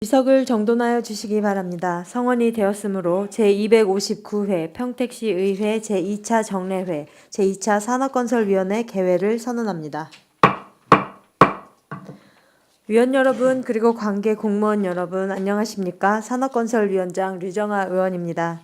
비석을 정돈하여 주시기 바랍니다. 성원이 되었으므로 제259회 평택시의회 제2차 정례회 제2차 산업건설위원회 개회를 선언합니다. 위원 여러분 그리고 관계 공무원 여러분 안녕하십니까? 산업건설위원장 류정아 의원입니다.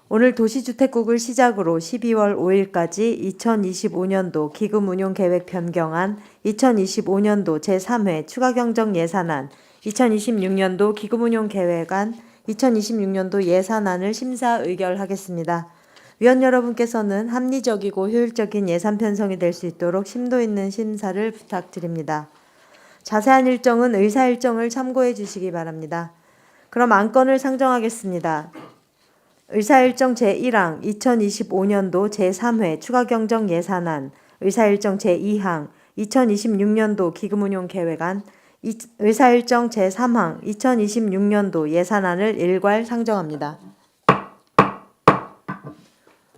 오늘 도시주택국을 시작으로 12월 5일까지 2025년도 기금운용계획 변경안, 2025년도 제3회 추가경정예산안, 2026년도 기금운용계획안, 2026년도 예산안을 심사 의결하겠습니다. 위원 여러분께서는 합리적이고 효율적인 예산 편성이 될 수 있도록 심도 있는 심사를 부탁드립니다. 자세한 일정은 의사 일정을 참고해 주시기 바랍니다. 그럼 안건을 상정하겠습니다. 의사일정 제1항 2025년도 제3회 추가경정예산안, 의사일정 제2항 2026년도 기금운용계획안, 의사일정 제3항 2026년도 예산안을 일괄 상정합니다.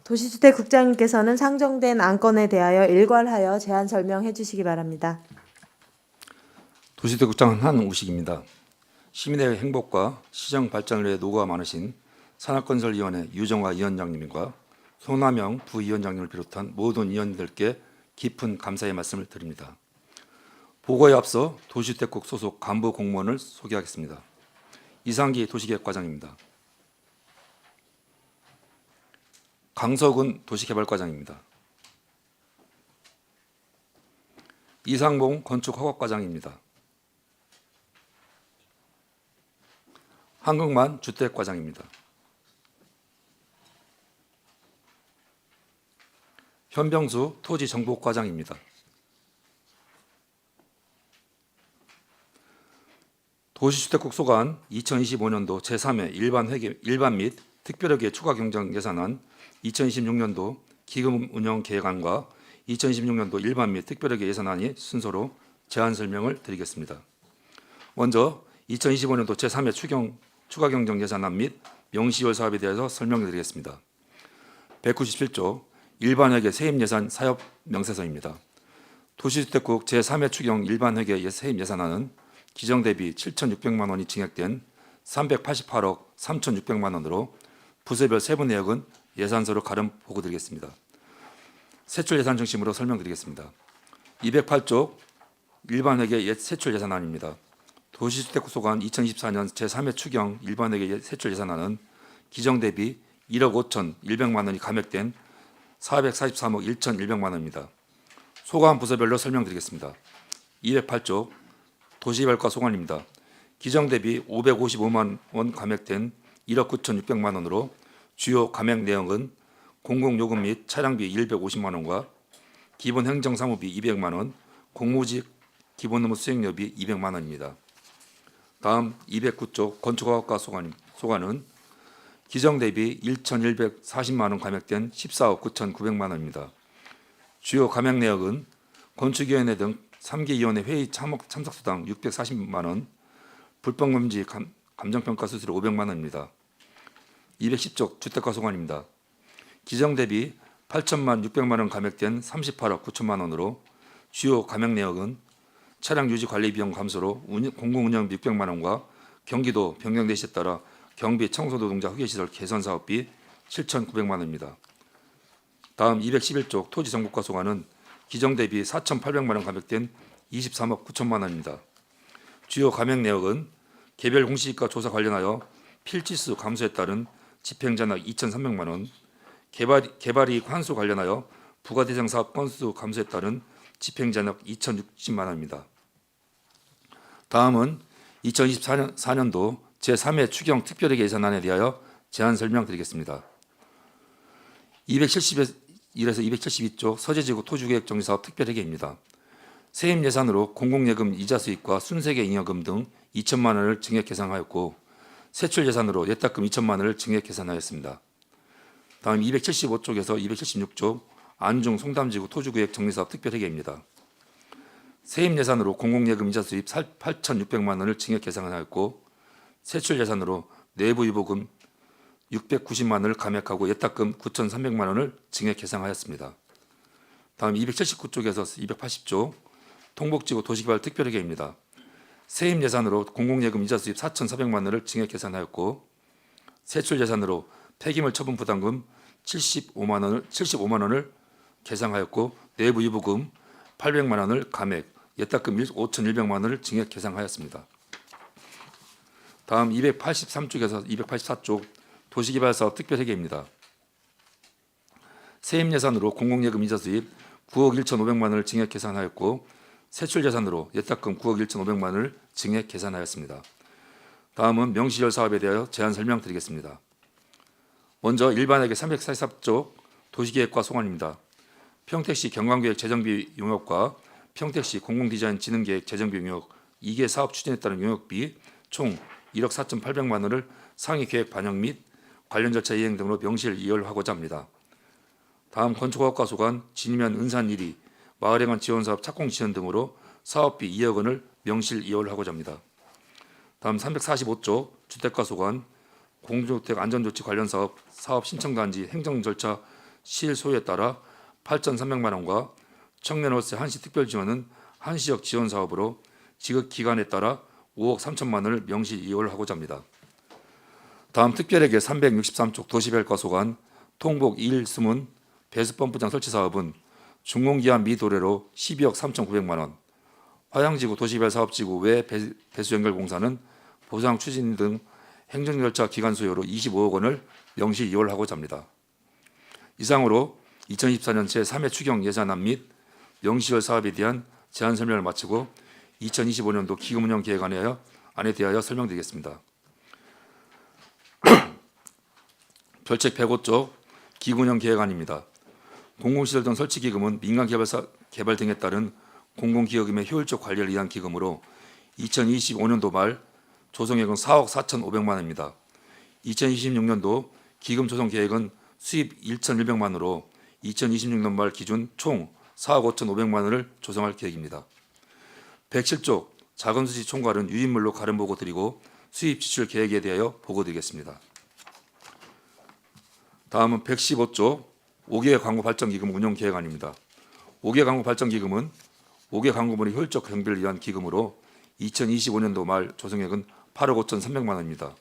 도시주택국장님께서는 상정된 안건에 대하여 일괄하여 제안 설명해 주시기 바랍니다. 도시주택국장 한우식입니다. 시민의 행복과 시정 발전을 위해 노고가 많으신 산업건설위원회 유정화 위원장님과 송남영 부위원장님을 비롯한 모든 위원들께 깊은 감사의 말씀을 드립니다. 보고에 앞서 도시주택국 소속 간부 공무원을 소개하겠습니다. 이상기 도시계획과장입니다. 강석은 도시개발과장입니다. 이상봉 건축허가과장입니다. 한국만 주택과장입니다. 현병수 토지정보과장입니다. 도시주택국 소관 2025년도 제3회 일반 및 특별회계 추가경정예산안, 2026년도 기금운용계획안과 2026년도 일반 및 특별회계 예산안이 순서로 제안 설명을 드리겠습니다. 먼저 2025년도 제3회 추가경정예산안 및 명시월 사업에 대해서 설명을 드리겠습니다. 197조 일반회계 세입예산 사업 명세서입니다. 도시주택국 제3회 추경 일반회계 세입예산안은 기정 대비 7,600만 원이 증액된 388억 3,600만 원으로 부서별 세부 내역은 예산서로 가름 보고드리겠습니다. 세출 예산 중심으로 설명드리겠습니다. 208조 일반회계 세출 예산안입니다. 도시주택국 소관 2024년 제3회 추경 일반회계 세출 예산안은 기정 대비 1억 5,100만 원이 감액된 443억 1,100만 원입니다. 소관 부서별로 설명드리겠습니다. 208조 도시개발과 소관입니다. 기정 대비 555만 원 감액된 1억 9,600만 원으로 주요 감액 내용은 공공요금 및 차량비 150만 원과 기본 행정사무비 200만 원, 공무직 기본업무 수행료비 200만 원입니다. 다음 209조 건축허가 소관은 기정 대비 1,140만 원 감액된 14억 9,900만 원입니다. 주요 감액 내역은 건축위원회 등 3개 위원회 회의 참석수당 640만 원, 불법금지 감정평가 수수료 500만 원입니다. 210조 주택가 소관입니다. 기정 대비 8천만 600만 원 감액된 38억 9천만 원으로 주요 감액 내역은 차량 유지 관리 비용 감소로 공공운영비 600만 원과 경기도 변경대시에 따라 경비 청소 노동자 휴게시설 개선 사업비 7,900만 원입니다. 다음 211조 토지정보과 소관은 기정 대비 4,800만 원 감액된 23억 9천만 원입니다. 주요 감액 내역은 개별 공시지가 조사 관련하여 필지수 감소에 따른 집행잔액 2,300만 원, 개발이익 환수 관련하여 부가대상 사업 건수 감소에 따른 집행잔액 2,060만 원입니다. 다음은 2024년도 제3회 추경 특별회계 예산안에 대하여 제안 설명드리겠습니다. 271에서 272조 서재지구 토지계획 정비사업 특별회계입니다. 세입 예산으로 공공예금 이자 수익과 순세계 잉여금 등 2천만 원을 증액 계산하였고 세출 예산으로 예탁금 2천만 원을 증액 계산하였습니다. 다음 275쪽에서 276조 안중 송담지구 토지구획 정비사업 특별회계입니다. 세입 예산으로 공공예금 이자 수입 8,600만 원을 증액 계산하였고 세출 예산으로 내부 유보금 690만 원을 감액하고 예탁금 9,300만 원을 증액 계산하였습니다. 다음 279쪽에서 280조 통복지구 도시개발 특별회계입니다. 세입 예산으로 공공예금 이자 수입 4,400만 원을 증액 계산하였고, 세출 예산으로 폐기물 처분 부담금 75만 원을 계상하였고, 내부 유보금 800만 원을 감액, 예탁금 5,100만 원을 증액 계상하였습니다. 다음 283쪽에서 284쪽 도시개발사업 특별회계입니다. 세입 예산으로 공공예금 이자 수입 9억 1,500만 원을 증액 계산하였고, 세출 예산으로 예탁금 9억 1,500만 원을 증액 계산하였습니다. 다음은 명시지원 사업에 대하여 제안 설명드리겠습니다. 먼저 일반회계 343쪽 도시계획과 소관입니다. 평택시 경관계획 재정비 용역과 평택시 공공디자인 진흥계획 재정비 용역 2개 사업 추진에 따른 용역비 총 1억 4,800만 원을 상위 계획 반영 및 관련 절차 이행 등으로 명시를 이월하고자 합니다. 다음 건축허가과 소관 진면 은산 1위 마을행원 지원사업 착공 지원 등으로 사업비 2억 원을 명시를 이월하고자 합니다. 다음 345조 주택과 소관 공주주택 안전조치 관련 사업 신청단지 행정 절차 실소에 따라 8,300만 원과 청년월세 한시 특별 지원은 한시적 지원 사업으로 지급 기간에 따라 5억 3천만 원을 명시 이월하고자 합니다. 다음 특별회계 363쪽 도시별과 소관 통복 2일 수문 배수펌프장 설치 사업은 준공기한 미도래로 12억 3,900만 원, 화양지구 도시별 사업지구 외 배수 연결 공사는 보상 추진 등 행정 절차 기간 수요로 25억 원을 명시 이월하고자 합니다. 이상으로 2024년 제3회 추경 예산안 및 명시월 사업에 대한 제안 설명을 마치고 2025년도 기금운영 계획안에 대하여 설명드리겠습니다. 별책 105조 기금운영 계획안입니다. 공공시설 등 설치 기금은 민간 개발 등에 따른 공공기여금의 효율적 관리를 위한 기금으로 2025년도 말 조성액은 4억 4,500만 원입니다. 2026년도 기금 조성 계획은 수입 1,100만 원으로 2026년 말 기준 총 4억 5,500만 원을 조성할 계획입니다. 107조 자금수지 총괄은 유인물로 가름 보고 드리고 수입 지출 계획에 대하여 보고 드리겠습니다. 다음은 115조 5개 광고 발전 기금 운영 계획안입니다. 5개 광고 발전 기금은 5개 광고물의 효율적 경비를 위한 기금으로 2025년도 말 조성액은 8억 5,300만 원입니다.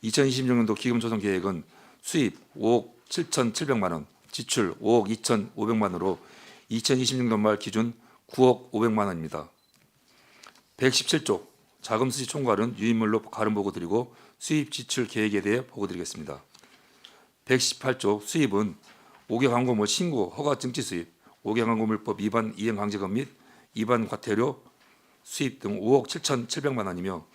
2026년도 기금 조성 계획은 수입 5억 7,700만 원, 지출 5억 2,500만 원으로 2026년 말 기준 9억 500만 원입니다. 117조 자금수지 총괄은 유인물로 가름 보고 드리고 수입 지출 계획에 대해 보고 드리겠습니다. 118조 수입은 5개 광고물 신고 허가 증치 수입, 5개 광고물법 위반 이행 강제금 및 위반 과태료 수입 등 5억 7,700만 원이며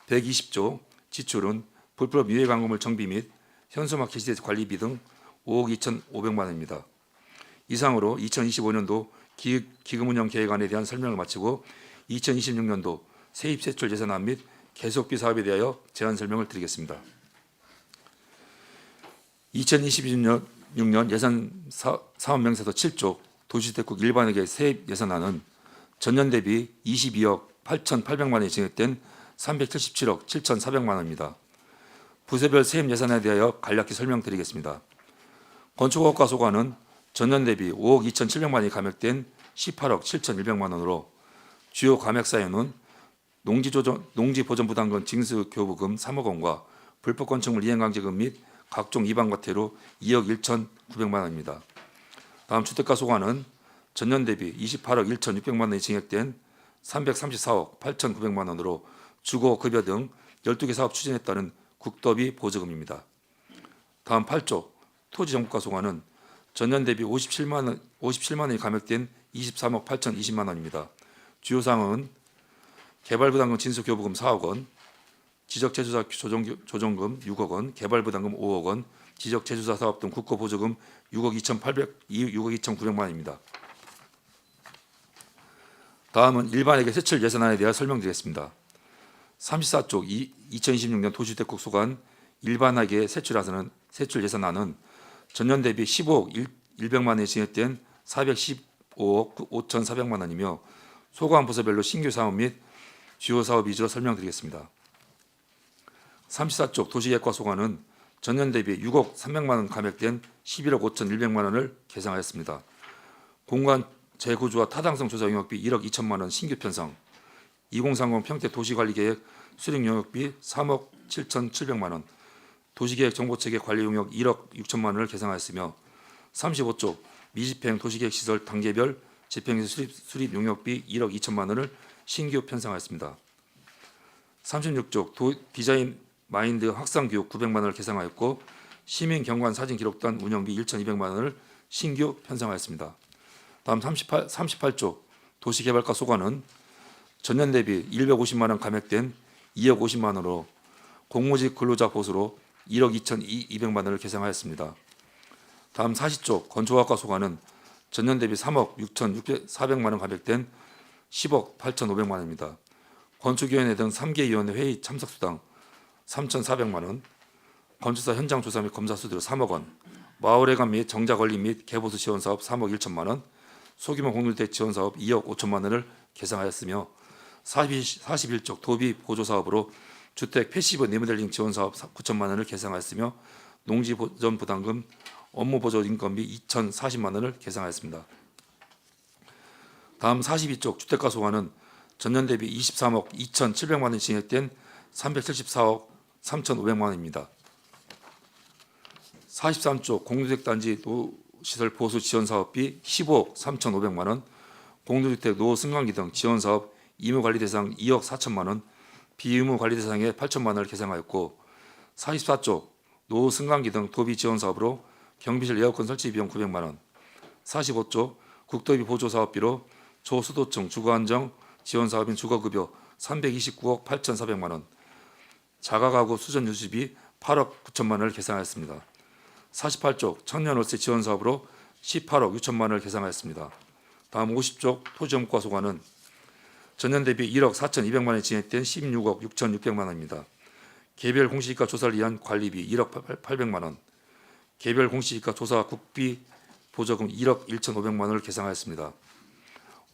120조 지출은 불법 유해 광고물 정비 및 현수막 게시대 관리비 등 5억 2,500만 원입니다. 이상으로 2025년도 기금운영 계획안에 대한 설명을 마치고 2026년도 세입 세출 예산안 및 계속비 사업에 대하여 제안 설명을 드리겠습니다. 2026년 예산 사업 명세서 7조 도시주택국 일반회계 세입 예산안은 전년 대비 22억 8,800만 원이 증액된 377억 7,400만 원입니다. 부서별 세입 예산에 대하여 간략히 설명드리겠습니다. 건축허가 소관은 전년 대비 5억 2,700만 원이 감액된 18억 7,100만 원으로 주요 감액 사유는 농지보전부담금 징수교부금 3억 원과 불법 건축물 이행강제금 및 각종 위반과태료 2억 1,900만 원입니다. 다음 주택가 소관은 전년 대비 28억 1,600만 원이 증액된 334억 8,900만 원으로 주거급여 등 12개 사업 추진에 따른 국도비 보조금입니다. 다음 8조 토지정부가 소관은 전년 대비 57만 원이 감액된 23억 8,020만 원입니다. 주요 사항은 개발부담금 진수교부금 4억 원, 지적재주사 조정금 6억 원, 개발부담금 5억 원, 지적재주사 사업 등 국고보조금 6억 2,900만 원입니다. 다음은 일반회계 세출 예산안에 대해 설명드리겠습니다. 34쪽 2026년 도시주택국 소관 일반회계 세출 예산안은 전년 대비 15억 100만 원이 증액된 415억 5,400만 원이며 소관 부서별로 신규 사업 및 주요 사업 위주로 설명드리겠습니다. 34쪽 도시계획과 소관은 전년 대비 6억 300만 원 감액된 11억 5,100만 원을 계상하였습니다. 공간 재구조와 타당성 조사 용역비 1억 2천만 원 신규 편성, 2030 평택 도시관리계획 수립 용역비 3억 7,700만 원, 도시계획 정보체계 관리 용역 1억 6천만 원을 계상하였으며 35쪽 미집행 도시계획 시설 단계별 집행시 수립 용역비 1억 2천만 원을 신규 편성하였습니다. 36쪽 디자인 마인드 확산 교육 900만 원을 계상하였고 시민 경관 사진 기록단 운영비 1,200만 원을 신규 편성하였습니다. 다음 38쪽 도시개발과 소관은 전년 대비 150만 원 감액된 2억 50만 원으로 공무직 근로자 보수로 1억 2,200만 원을 계상하였습니다. 다음 40쪽 건축학과 소관은 전년 대비 3억 6,400만 원 감액된 10억 8,500만 원입니다. 건축위원회 등 3개 위원회 회의 참석 수당 3,400만 원, 건축사 현장 조사 및 검사 수수료 3억 원, 마을회관 및 정자 건립 및 개보수 지원 사업 3억 1천만 원, 소규모 공동주택 지원 사업 2억 5천만 원을 계상하였으며 41쪽 도비 보조 사업으로 주택 패시브 리모델링 지원 사업 9천만 원을 계상하였으며 농지 보전 부담금 업무 보조 인건비 2,040만 원을 계상하였습니다. 다음 42쪽 주택가 소관은 전년 대비 23억 2,700만 원이 증액된 374억 3,500만 원입니다. 43쪽 공동주택단지 노시설 보수 지원 사업비 15억 3,500만 원, 공동주택 노후 승강기 등 지원 사업 의무관리 대상 2억 4천만 원, 비의무 관리 대상에 8천만 원을 계상하였고 44쪽 노후 승강기 등 도비 지원 사업으로 경비실 에어컨 설치 비용 900만 원, 45쪽 국도비 보조 사업비로 조수도청 주거안정 지원 사업인 주거급여 329억 8,400만 원, 자가가구 수전 유지비 8억 9천만 원을 계상하였습니다. 48쪽 청년월세 지원 사업으로 18억 6천만 원을 계상하였습니다. 다음 50쪽 토지정보과 소관은 전년 대비 1억 4,200만 원이 증액된 16억 6,600만 원입니다. 개별 공시지가 조사를 위한 관리비 1억 800만 원, 개별 공시지가 조사 국비 보조금 1억 1,500만 원을 계상하였습니다.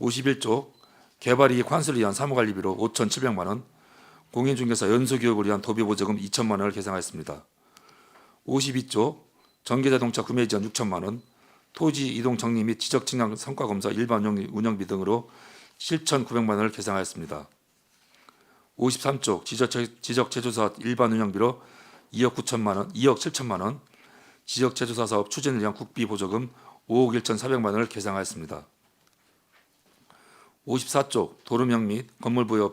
51쪽 개발이익 환수를 위한 사무관리비로 5,700만 원, 공인중개사 연수교육을 위한 도비보조금 2천만 원을 계상하였습니다. 52쪽 전기자동차 구매 지원 6천만 원, 토지 이동 정리 및 지적 측량 성과검사 일반 운영비 등으로 7,900만 원을 계상하였습니다. 53쪽 지적 제조사 일반 운영비로 2억 9천만 원, 2억 7천만 원, 지적 제조사 사업 추진을 위한 국비 보조금 5억 1,400만 원을 계상하였습니다. 54쪽 도로명 및 건물번호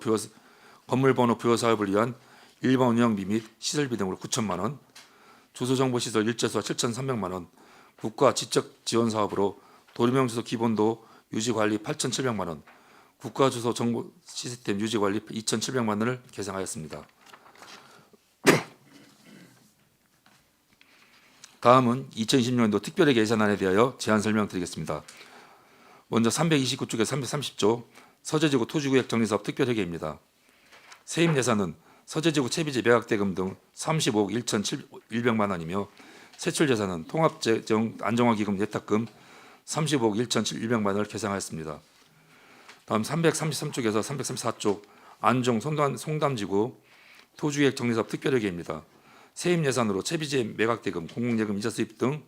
부여 사업을 위한 일반 운영비 및 시설비 등으로 9천만 원, 주소정보시설 일제수와 7,300만 원, 국가 지적 지원 사업으로 도로명 주소 기본도 유지관리 8,700만 원, 국가 주소 정보 시스템 유지관리 2,700만 원을 계상하였습니다. 다음은 2020년도 특별회계 예산안에 대하여 제안 설명드리겠습니다. 먼저 329쪽에 330조 서재지구 토지구역 정리사업 특별회계입니다. 세입 예산은 서재지구 채비지 매각대금 등 35억 1,100만 원이며 세출 예산은 통합재정 안정화기금 예탁금 35억 1,100만 원을 계상하였습니다. 다음 333쪽에서 334쪽 안종 송담지구 토지구역 정리사업 특별회계입니다. 세입 예산으로 채비지 매각대금, 공공예금 이자 수입 등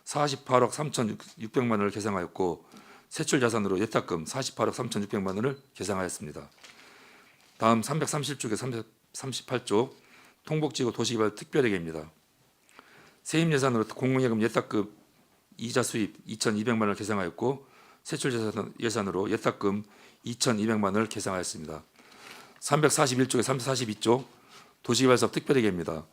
48억 3,600만 원을 계상하였고 세출 예산으로 예탁금 48억 3,600만 원을 계상하였습니다. 다음 330쪽에 338쪽 통복지구 도시개발 특별회계입니다. 세입 예산으로 공공예금 예탁금 이자 수입 2,200만 원을 계상하였고 세출 예산으로 예탁금 2,200만 원을 계상하였습니다. 341쪽에 342쪽 도시개발사업 특별회계입니다.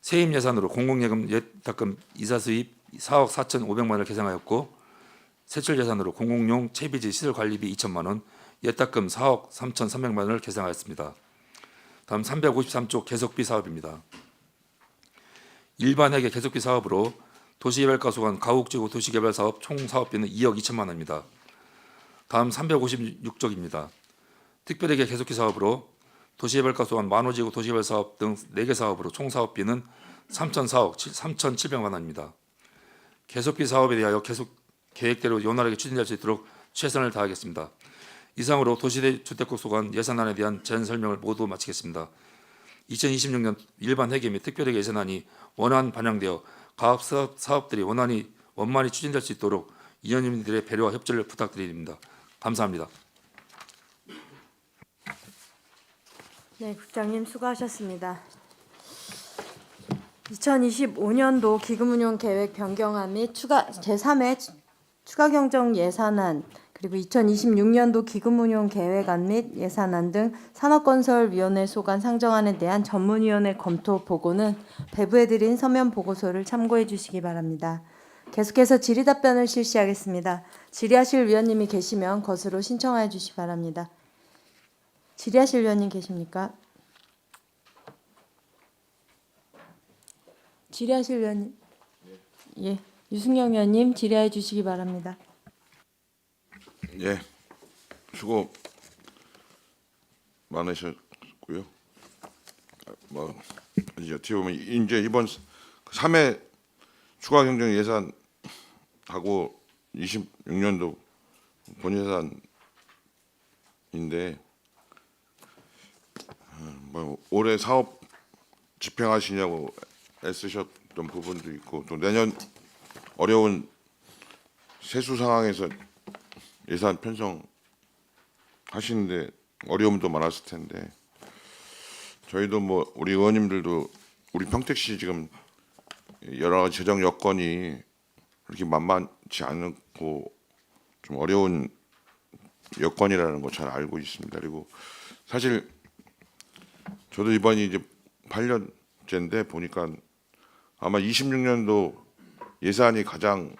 세입 예산으로 공공예금 예탁금 이자 수입 4억 4,500만 원을 계상하였고 세출 예산으로 공공용 채비지 시설 관리비 2천만 원, 예탁금 4억 3,300만 원을 계상하였습니다. 다음 353쪽 계속비 사업입니다. 일반 회계 계속비 사업으로 도시개발과 소관 가옥지구 도시개발 사업 총 사업비는 2억 2천만 원입니다. 다음 356쪽입니다. 특별회계 계속비 사업으로 도시개발과 소관 만호지구 도시개발 사업 등 4개 사업으로 총 사업비는 3,004억 3,700만 원입니다. 계속비 사업에 대하여 계속 계획대로 원활하게 추진될 수 있도록 최선을 다하겠습니다. 이상으로 도시주택국 소관 예산안에 대한 제안 설명을 모두 마치겠습니다. 2026년 일반 회계 및 특별회계 예산안이 원안 반영되어 가업 사업들이 원만히 추진될 수 있도록 위원님들의 배려와 협조를 부탁드립니다. 감사합니다. 네, 국장님 수고하셨습니다. 2025년도 기금운용 계획 변경안 및 제3회 추가 경정 예산안 그리고 2026년도 기금운용 계획안 및 예산안 등 산업건설위원회 소관 상정안에 대한 전문위원회 검토 보고는 배부해드린 서면 보고서를 참고해 주시기 바랍니다. 계속해서 질의답변을 실시하겠습니다. 질의하실 위원님이 계시면 것으로 신청하여 주시기 바랍니다. 질의하실 위원님 계십니까? 질의하실 위원님. 예, 유승영 위원님 질의해 주시기 바랍니다. 예, 수고 많으셨고요. 이제 어떻게 보면 이제 이번 3회 추가 경정 예산하고 26년도 본예산인데 올해 사업 집행하시냐고 애쓰셨던 부분도 있고 또 내년 어려운 세수 상황에서 예산 편성하시는데 어려움도 많았을 텐데 저희도 우리 의원님들도 우리 평택시 지금 여러 가지 재정 여건이 그렇게 만만치 않고 좀 어려운 여건이라는 거 잘 알고 있습니다. 그리고 사실 저도 이번이 이제 8년째인데 보니까 아마 26년도 예산이 가장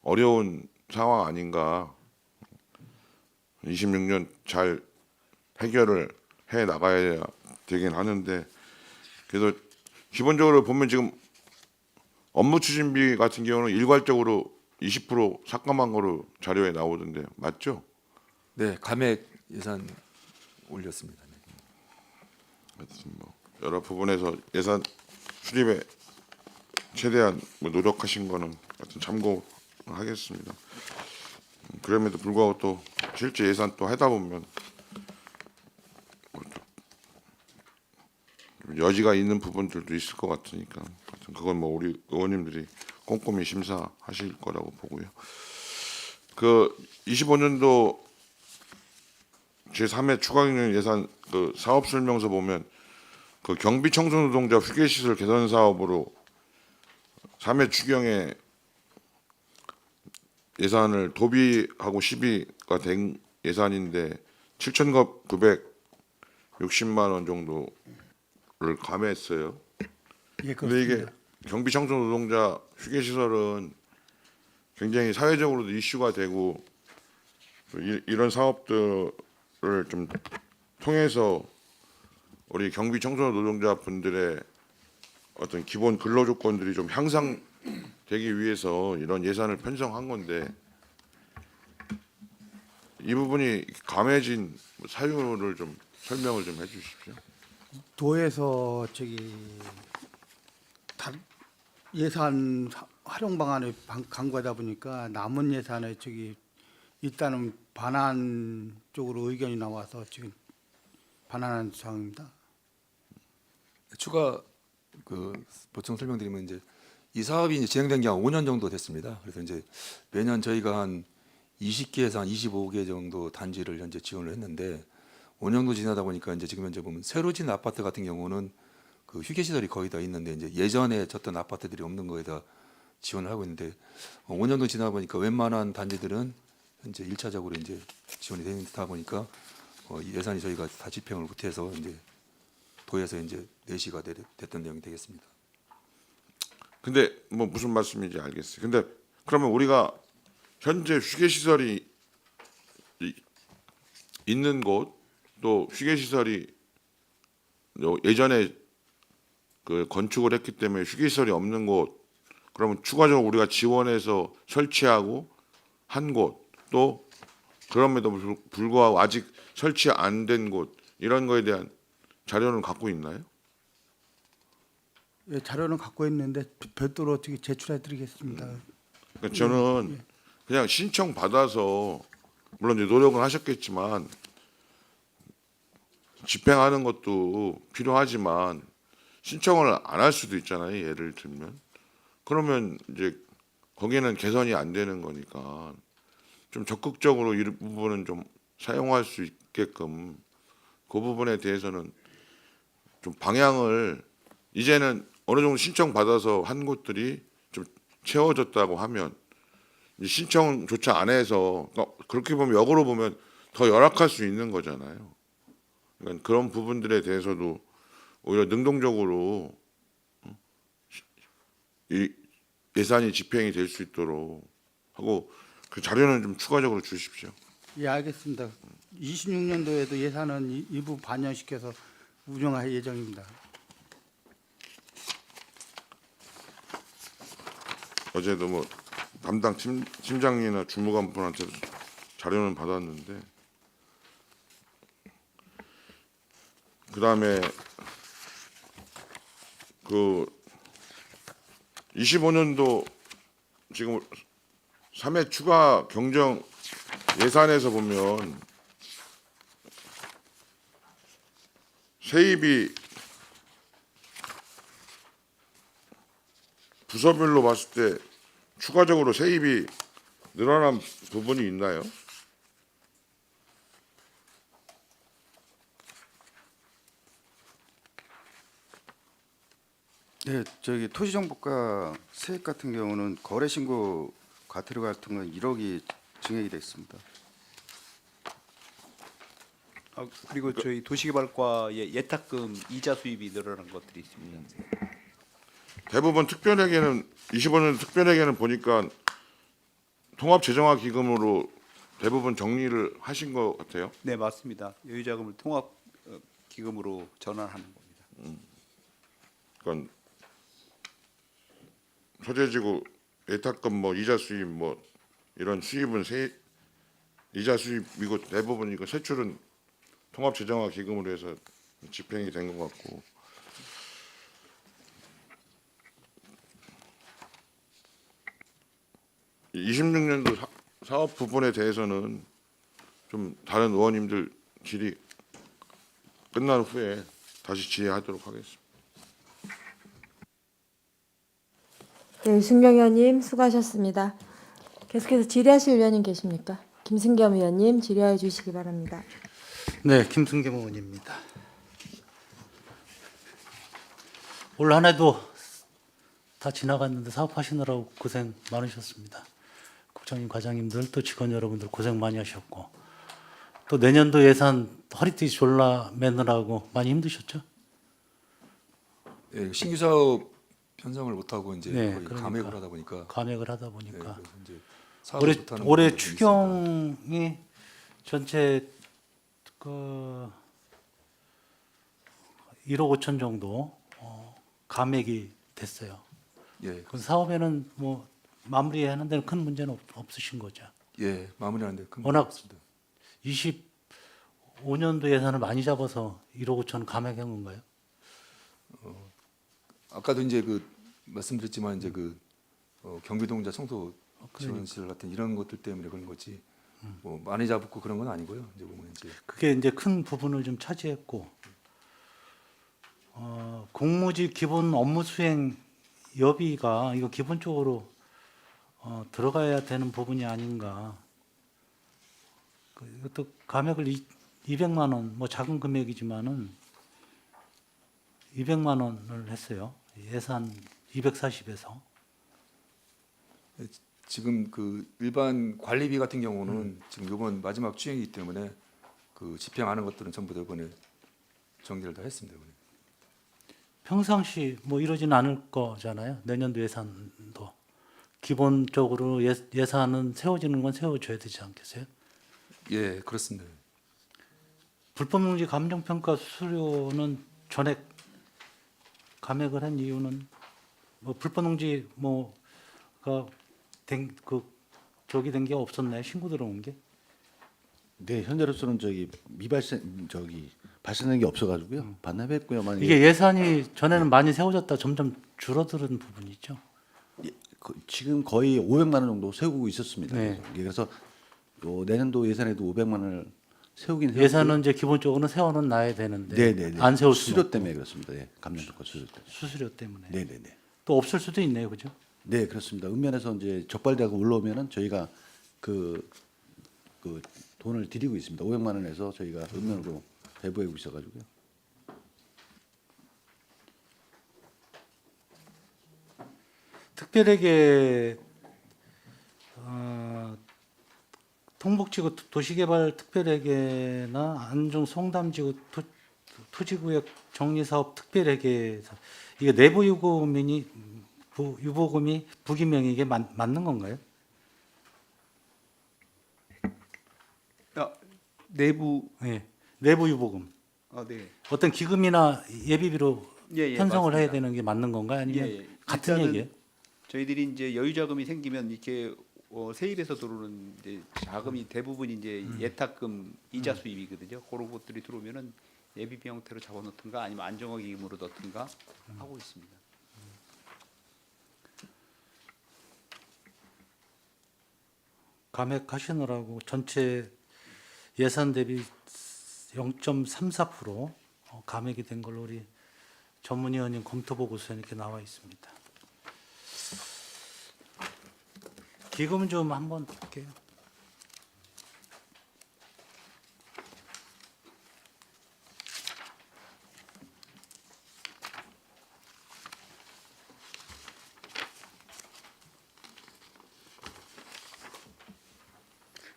어려운 상황 아닌가. 26년 잘 해결을 해 나가야 되긴 하는데 그래서 기본적으로 보면 지금 업무 추진비 같은 경우는 일괄적으로 20% 삭감한 거로 자료에 나오던데 맞죠? 네, 감액 예산 올렸습니다. 네. 하여튼 여러 부분에서 예산 수립에 최대한 노력하신 거는 하여튼 참고하겠습니다. 그럼에도 불구하고 또 실제 예산 또 하다 보면 좀 여지가 있는 부분들도 있을 것 같으니까 하여튼 그건 우리 의원님들이 꼼꼼히 심사하실 거라고 보고요. 그 25년도 제3회 추가경정 예산 그 사업 설명서 보면 그 경비 청소 노동자 휴게 시설 개선 사업으로 3회 추경에 예산을 도비하고 시비가 된 예산인데 7,960만 원 정도를 감했어요. 예, 근데 이게 그렇습니다. 경비 청소 노동자 휴게 시설은 굉장히 사회적으로도 이슈가 되고 이런 사업들을 좀 통해서 우리 경비 청소 노동자 분들의 어떤 기본 근로 조건들이 좀 향상되기 위해서 이런 예산을 편성한 건데 이 부분이 감해진 사유를 좀 설명을 좀 해주십시오. 도에서 예산 활용 방안을 강구하다 보니까 남은 예산에 일단은 반환 쪽으로 의견이 나와서 지금 반환한 상황입니다. 추가 그 보충 설명드리면 이제 이 사업이 이제 진행된 게 한 5년 정도 됐습니다. 그래서 이제 매년 저희가 한 20개에서 한 25개 정도 단지를 현재 지원을 했는데 5년 정도 지나다 보니까 이제 지금 현재 보면 새로 짓는 아파트 같은 경우는 그 휴게 시설이 거의 다 있는데 이제 예전에 졌던 아파트들이 없는 거에다 지원을 하고 있는데 5년 정도 지나다 보니까 웬만한 단지들은 현재 1차적으로 이제 지원이 되다 보니까 예산이 저희가 다 집행을 못해서 이제 도에서 이제 내시가 됐던 내용이 되겠습니다. 근데 무슨 말씀인지 알겠어요. 근데 그러면 우리가 현재 휴게 시설이 있는 곳 또 휴게 시설이 예전에 그 건축을 했기 때문에 휴게 시설이 없는 곳 그러면 추가적으로 우리가 지원해서 설치하고 한 곳 또 그럼에도 불구하고 아직 설치 안 된 곳 이런 거에 대한 자료는 갖고 있나요? 예, 자료는 갖고 있는데 별도로 어떻게 제출해드리겠습니다. 그러니까 저는 그냥 신청 받아서 물론 이제 노력은 하셨겠지만 집행하는 것도 필요하지만 신청을 안 할 수도 있잖아요. 예를 들면 그러면 이제 거기는 개선이 안 되는 거니까 좀 적극적으로 이 부분은 좀 사용할 수 있게끔 그 부분에 대해서는 좀 방향을 이제는 어느 정도 신청 받아서 한 곳들이 좀 채워졌다고 하면 이 신청조차 안 해서 그렇게 보면 역으로 보면 더 열악할 수 있는 거잖아요. 그러니까 그런 부분들에 대해서도 오히려 능동적으로 이 예산이 집행이 될 수 있도록 하고 그 자료는 좀 추가적으로 주십시오. 예, 알겠습니다. 26년도에도 예산은 일부 반영시켜서 운영할 예정입니다. 어제도 뭐 담당 팀장이나 주무관분한테 자료는 받았는데 그다음에 그 25년도 지금 3회 추가 경정 예산에서 보면 세입이 부서별로 봤을 때 추가적으로 세입이 늘어난 부분이 있나요? 네, 저기 토지정보과 세액 같은 경우는 거래 신고 과태료 같은 건 1억이 증액이 됐습니다. 그리고 저희 도시개발과의 예탁금 이자 수입이 늘어난 것들이 있습니다. 대부분 특별회계는 25년 특별회계는 보니까 통합재정화 기금으로 대부분 정리를 하신 것 같아요. 네, 맞습니다. 여유자금을 통합 기금으로 전환하는 겁니다. 그러니까 소재지구 예탁금 뭐 이자 수입 뭐 이런 수입은 이자 수입이고 대부분 이거 세출은 통합재정화 기금으로 해서 집행이 된 것 같고 이 26년도 사업 부분에 대해서는 좀 다른 의원님들 질의 끝난 후에 다시 질의하도록 하겠습니다. 네, 승명 의원님 수고하셨습니다. 계속해서 질의하실 의원님 계십니까? 김승겸 의원님 질의해 주시기 바랍니다. 네, 김승겸 의원입니다. 올 한 해도 다 지나갔는데 사업하시느라고 고생 많으셨습니다. 국장님, 과장님들 또 직원 여러분들 고생 많이 하셨고 또 내년도 예산 허리띠 졸라 매느라고 많이 힘드셨죠? 예, 신규 사업 편성을 못 하고 이제 네, 거의 그러니까. 감액을 하다 보니까 감액을 하다 예, 보니까 그래서 이제 사업을 올해 못하는 올해 부분이 좀 있습니다. 추경이 전체 그 1억 5천 정도 감액이 됐어요. 예, 그 사업에는 뭐 마무리하는 데는 큰 문제는 없으신 거죠. 예, 마무리하는데 큰 워낙 문제가 없습니다. 25년도 예산을 많이 잡아서 1억 5천 감액한 건가요? 아까도 이제 그 말씀드렸지만 이제 그 경기동자 청소 그러니까. 지원실 같은 이런 것들 때문에 그런 거지 뭐 많이 잡고 그런 건 아니고요. 이제 보면 이제 그게 이제 큰 부분을 좀 차지했고 공무지 기본 업무 수행 여비가 이거 기본적으로 들어가야 되는 부분이 아닌가. 이것도 감액을 200만 원, 뭐 작은 금액이지만은 200만 원을 했어요. 예산 240에서. 지금 그 일반 관리비 같은 경우는 지금 이번 마지막 추행이기 때문에 그 집행하는 것들은 전부 다 이번에 정리를 다 했습니다. 이번에. 평상시 뭐 이러지는 않을 거잖아요. 내년도 예산도 기본적으로 예산은 세워지는 건 세워줘야 되지 않겠어요? 예, 그렇습니다. 불법농지 감정평가 수수료는 전액 감액을 한 이유는 뭐 불법농지 뭐가 저기 된 게 없었나요? 신고 들어온 게? 네, 현재로서는 발생된 게 없어가지고요. 반납했고요만 이게 예산이 전에는 많이 세워졌다 점점 줄어드는 부분이죠. 지금 거의 500만 원 정도 세우고 있었습니다. 네. 그래서 내년도 예산에도 500만 원을 세우긴 해요. 예산은 이제 기본적으로 세워는 놔야 되는데 네네네. 안 세울 수 수수료 때문에 그렇습니다. 네, 감정평가 수수료 때문에. 수수료 때문에 네네네. 또 없을 수도 있네요, 그죠? 네, 그렇습니다. 읍면에서 이제 적발되고 올라오면은 저희가 그 돈을 드리고 있습니다. 500만 원에서 저희가 읍면으로 배부하고 있어가지고요. 특별하게 통북지구 도시개발 특별회계나 안중 송담지구 토지구역 정리사업 특별회계 이게 내부 유보금이 부기명이 이게 맞는 건가요? 내부 네, 내부 유보금 네. 어떤 기금이나 예비비로 예, 편성을 해야 맞습니다. 되는 게 맞는 건가요? 아니면 예, 예. 같은 일단은 얘기예요? 저희들이 이제 여유 자금이 생기면 이렇게 세입에서 들어오는 이제 자금이 대부분 이제 예탁금 이자 수입이거든요. 그런 것들이 들어오면은 예비비 형태로 잡아놓든가 아니면 안정화 기금으로 넣든가 하고 있습니다. 감액하시느라고 전체 예산 대비 0.34% 감액이 된 걸로 우리 전문위원님 검토 보고서에 이렇게 나와 있습니다. 기금 좀 한번 볼게요.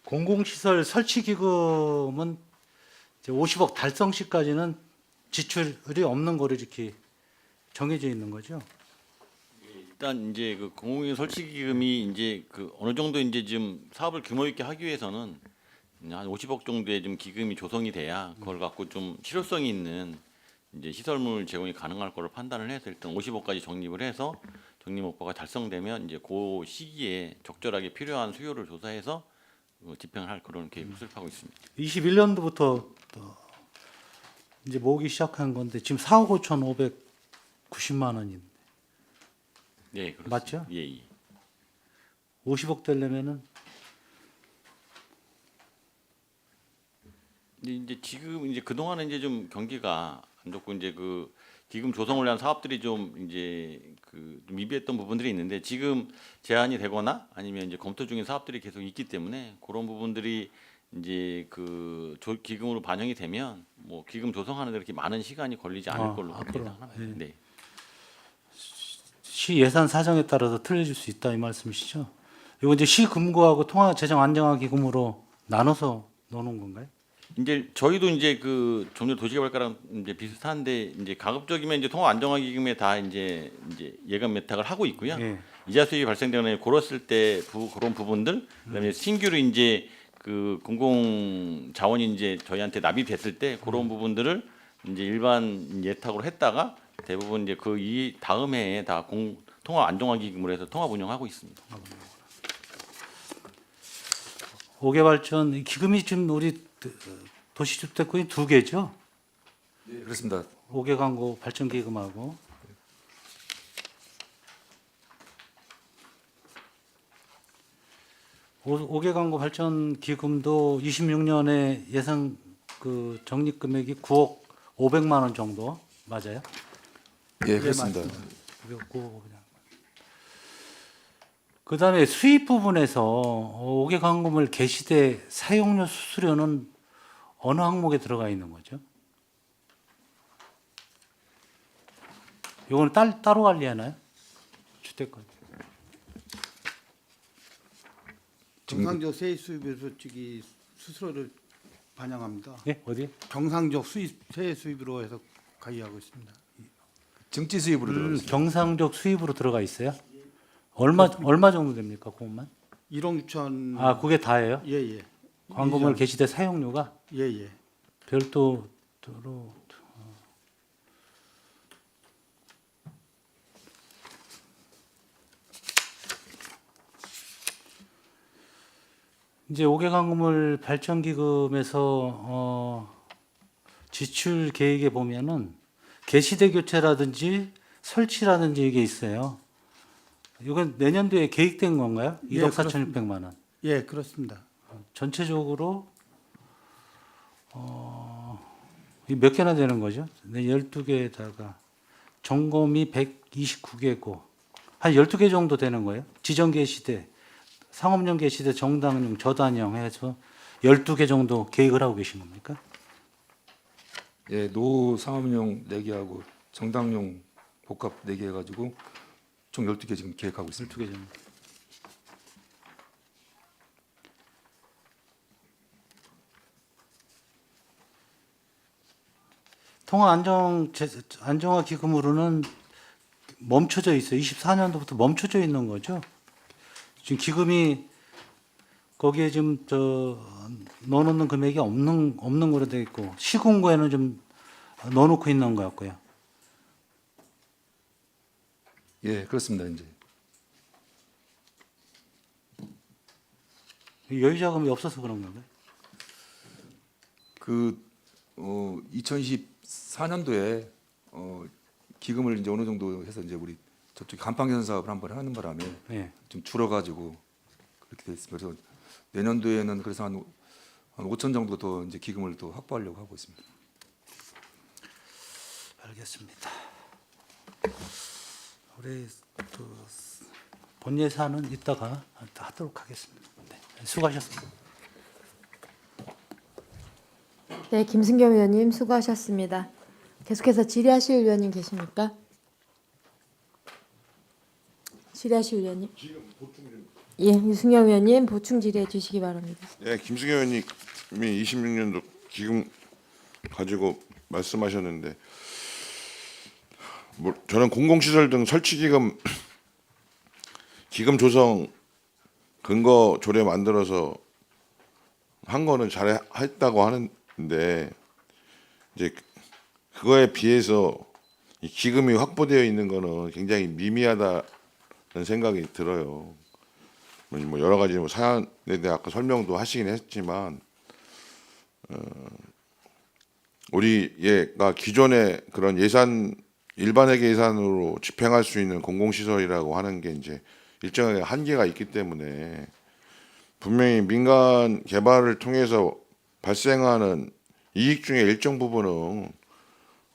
공공시설 설치 기금은 이제 50억 달성 시까지는 지출이 없는 거로 이렇게 정해져 있는 거죠. 일단 이제 그 공공기관 설치 기금이 이제 그 어느 정도 이제 지금 사업을 규모 있게 하기 위해서는 한 50억 정도의 좀 기금이 조성이 돼야 그걸 갖고 좀 실효성이 있는 이제 시설물 제공이 가능할 거를 판단을 해서 일단 50억까지 적립을 해서 적립 목표가 달성되면 이제 그 시기에 적절하게 필요한 수요를 조사해서 집행을 할 그런 계획을 수립하고 있습니다. 21년도부터 이제 모으기 시작한 건데 지금 4억 5,590만 원인데 네, 그렇습니다. 맞죠? 예, 예. 50억 되려면은 이제 지금 이제 그 동안은 이제 좀 경기가 안 좋고 이제 그 기금 조성을 위한 사업들이 좀 이제 그 미비했던 부분들이 있는데 지금 제한이 되거나 아니면 이제 검토 중인 사업들이 계속 있기 때문에 그런 부분들이 이제 그 기금으로 반영이 되면 뭐 기금 조성하는 데 그렇게 많은 시간이 걸리지 않을 걸로 앞으로. 봅니다. 예. 네. 시 예산 사정에 따라서 틀려질 수 있다 이 말씀이시죠? 이거 이제 시 금고하고 통화 재정 안정화 기금으로 나눠서 넣는 건가요? 이제 저희도 이제 그 좀 전에 도시개발과랑 이제 비슷한데 이제 가급적이면 이제 통합 안정화 기금에 다 이제 예금 매탁을 하고 있고요. 예. 이자 수익이 발생되거나 걸었을 때 그런 부분들 그다음에 신규로 이제 그 공공 자원이 이제 저희한테 납입됐을 때 그런 부분들을 이제 일반 예탁으로 했다가 대부분 이제 그 이 다음 해에 다 통합 안정화 기금으로 해서 통합 운영하고 있습니다. 5개 발전 이 기금이 지금 우리 도시주택군이 2개죠? 네, 그렇습니다. 5개 광고 발전 기금하고 오 5개 광고 발전 기금도 26년에 예상 그 적립 금액이 9억 500만 원 정도 맞아요? 예, 그렇습니다. 그다음에 수입 부분에서 5개 광고물 개시대 사용료 수수료는 어느 항목에 들어가 있는 거죠? 이거는 따로 관리하나요? 주택권. 정상적 세입 수입에서 저기 수수료를 반영합니다. 예, 어디? 정상적 수입 세입 수입으로 해서 관리하고 있습니다. 증지 수입으로 들어갔습니다. 경상적 수입으로 들어가 있어요? 얼마 정도 됩니까, 그것만? 1억 6천. 아, 그게 다예요? 예예. 광고물 개시대 사용료가 예예. 별도로 이제 5개 광고물 발전 기금에서 지출 계획에 보면은 개시대 교체라든지 설치라든지 이게 있어요. 이건 내년도에 계획된 건가요? 예, 1억 4,600만 원. 예 그렇습니다. 전체적으로 몇 개나 되는 거죠? 12개에다가 점검이 129개고 한 12개 정도 되는 거예요? 지정 개시대, 상업용 개시대, 정당용, 저단형 해서 12개 정도 계획을 하고 계신 겁니까? 예, 노 상업용 4개하고 정당용 복합 4개 해가지고 총 12개 지금 계획하고 있습니다. 12개 정도. 통화 안정화 기금으로는 멈춰져 있어요. 24년도부터 멈춰져 있는 거죠. 지금 기금이 거기에 지금 넣어놓는 금액이 없는 거로 돼 있고 시군구에는 좀 넣어놓고 있는 것 같고요. 예, 그렇습니다. 이제 여유 자금이 없어서 그런 건가요? 2024년도에 기금을 이제 어느 정도 해서 이제 우리 저쪽 간판개선 사업을 한번 하는 바람에 네. 좀 줄어가지고 그렇게 돼 있습니다. 그래서 내년도에는 그래서 한 5천 정도 더 이제 기금을 또 확보하려고 하고 있습니다. 알겠습니다. 우리 본 예산은 이따가 하도록 하겠습니다. 네, 수고하셨습니다. 네, 김승겸 의원님 수고하셨습니다. 계속해서 질의하실 의원님 계십니까? 질의하실 의원님. 예, 유승영 의원님 보충 질의해 주시기 바랍니다. 예, 김승현 의원님이 26년도 기금 가지고 말씀하셨는데 저는 공공시설 등 설치 기금 조성 근거 조례 만들어서 한 거는 잘했다고 하는데 이제 그거에 비해서 이 기금이 확보되어 있는 거는 굉장히 미미하다는 생각이 들어요. 뭐 여러 가지 뭐 사안에 대해 아까 설명도 하시긴 했지만 우리가 기존의 그런 예산 일반 회계 예산으로 집행할 수 있는 공공시설이라고 하는 게 이제 일정하게 한계가 있기 때문에 분명히 민간 개발을 통해서 발생하는 이익 중에 일정 부분은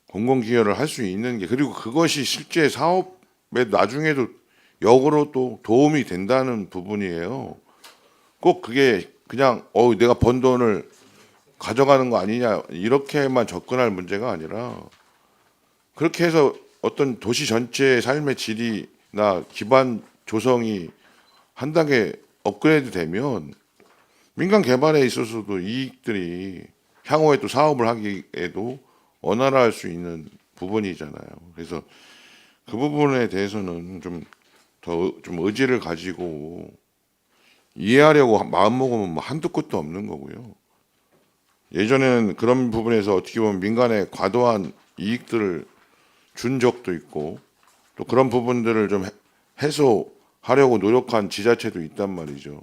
공공기여를 할 수 있는 게 그리고 그것이 실제 사업에 나중에도 역으로 또 도움이 된다는 부분이에요. 꼭 그게 그냥 내가 번 돈을 가져가는 거 아니냐 이렇게만 접근할 문제가 아니라 그렇게 해서 어떤 도시 전체의 삶의 질이나 기반 조성이 한 단계 업그레이드 되면 민간 개발에 있어서도 이익들이 향후에 또 사업을 하기에도 원활할 수 있는 부분이잖아요. 그래서 그 부분에 대해서는 좀 의지를 가지고 이해하려고 마음 먹으면 뭐 한두 끝도 없는 거고요. 예전에는 그런 부분에서 어떻게 보면 민간에 과도한 이익들을 준 적도 있고 또 그런 부분들을 좀 해소하려고 노력한 지자체도 있단 말이죠.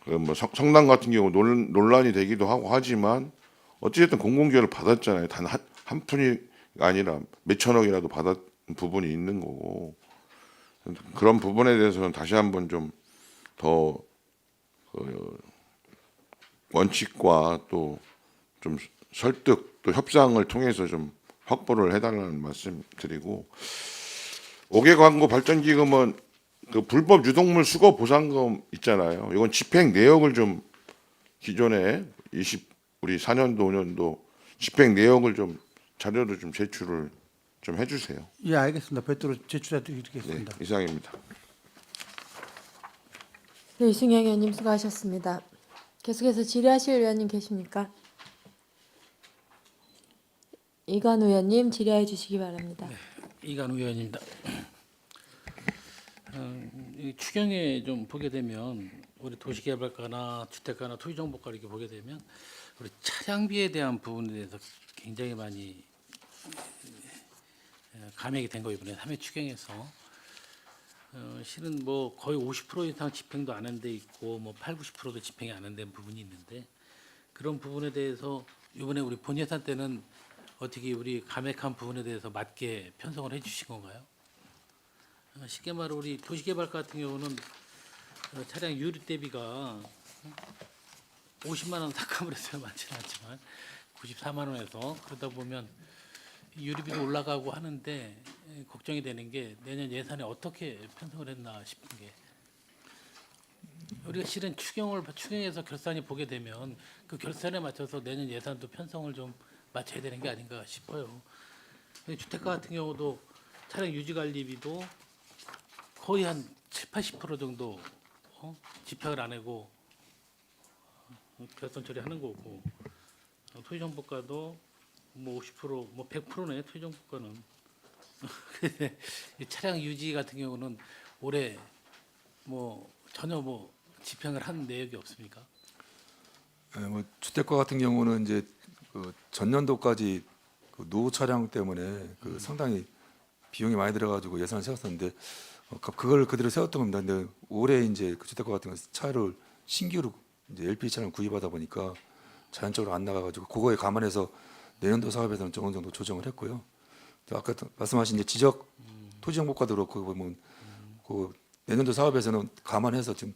뭐 성남 같은 경우 논란이 되기도 하고 하지만 어찌됐든 공공기여를 받았잖아요. 단 한 푼이 아니라 몇천억이라도 받은 부분이 있는 거고 그런 부분에 대해서는 다시 한번 좀 더 원칙과 또 좀 설득 또 협상을 통해서 좀 확보를 해달라는 말씀드리고 5개 광고 발전기금은 그 불법 유독물 수거 보상금 있잖아요. 이건 집행 내역을 좀 기존에 우리 4년도 5년도 집행 내역을 좀 자료를 좀 제출을 좀 해주세요. 예, 알겠습니다. 별도로 제출해 네, 드리겠습니다. 이상입니다. 네, 유승영 의원님 수고하셨습니다. 계속해서 질의하실 의원님 계십니까? 이관우 의원님 질의해 주시기 바랍니다. 이관우 의원입니다. 이 추경에 좀 보게 되면 우리 도시개발과나 주택가나 토지정보과 이렇게 보게 되면 우리 차량비에 대한 부분에 대해서 굉장히 많이 감액이 된 거 이번에 3회 추경에서 실은 뭐 거의 50% 이상 집행도 안 한 데 있고 뭐 80~90%도 집행이 안 한 데 부분이 있는데 그런 부분에 대해서 이번에 우리 본 예산 때는 어떻게 우리 감액한 부분에 대해서 맞게 편성을 해주신 건가요? 쉽게 말해 우리 도시개발 같은 경우는 차량 유류 대비가 50만 원 삭감을 했어요. 많지는 않지만 94만 원에서 그러다 보면 유류비도 올라가고 하는데 걱정이 되는 게 내년 예산에 어떻게 편성을 했나 싶은 게 우리가 실은 추경해서 결산이 보게 되면 그 결산에 맞춰서 내년 예산도 편성을 좀 맞춰야 되는 게 아닌가 싶어요. 주택가 같은 경우도 차량 유지 관리비도 거의 한 70-80% 정도 집행을 안 하고 결산 처리하는 거고, 토지정보가도 뭐 50%, 뭐 100%네 토지정보가는. 이 차량 유지 같은 경우는 올해 뭐 전혀 뭐 집행을 한 내역이 없습니까? 뭐 주택가 같은 경우는 이제 그 전년도까지 그 노후 차량 때문에 그 상당히 비용이 많이 들어가지고 예산을 세웠었는데 그걸 그대로 세웠던 겁니다. 근데 올해 이제 그 주택가 같은 경우 차를 신규로 이제 LPG 차량 구입하다 보니까 자연적으로 안 나가가지고 그거에 감안해서 내년도 사업에서는 어느 정도 조정을 했고요. 또 아까 말씀하신 이제 지적 토지정보가도 그렇고 보면 그 내년도 사업에서는 감안해서 지금